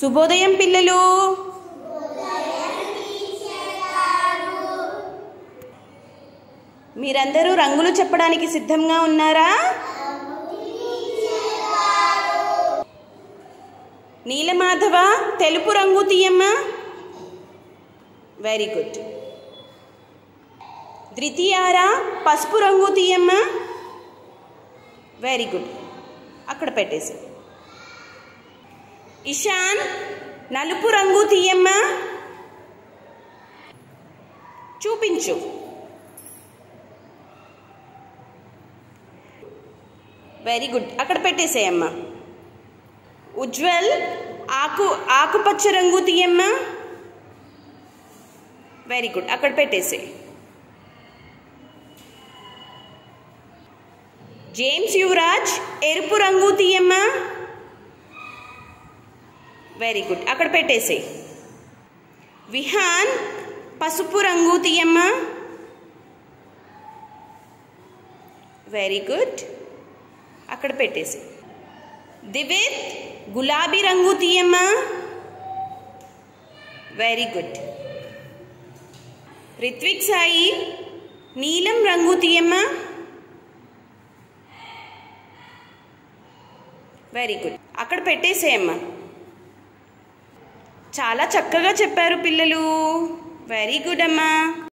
శుభోదయం పిల్లలు. మీరందరూ రంగులు చెప్పడానికి సిద్ధంగా ఉన్నారా? నీలమాధవ తెలుపు రంగు తీయమ్మా. Very good. ద్వితీయారా పసుపు రంగు తీయమ్మా. Very good. అక్కడ పెట్టేసి. ఇషాన్ నలుపు రంగు తీయమ్మా. చూపించు. Very good. అక్కడ పెట్టేసేయమ్మా. ఉజ్వల్ ఆకుపచ్చ రంగు తీయమ్మా. Very good. అక్కడ పెట్టేసే. జేమ్స్ యువరాజ్ ఎరుపు రంగు తీయమ్మా. Very good. అక్కడ పెట్టేసే. విహాన్ పసుపు రంగు తీయమ్మా. Very good. అక్కడ పెట్టేసి. దివిత్ గులాబీ రంగు తీయమ్మా. Very good. రిత్విక్ సాయి నీలం రంగు తీయమ్మా. Very good. అక్కడ పెట్టేసేయమ్మా. చాలా చక్కగా చెప్పారు పిల్లలు. వెరీ గుడ్ అమ్మా.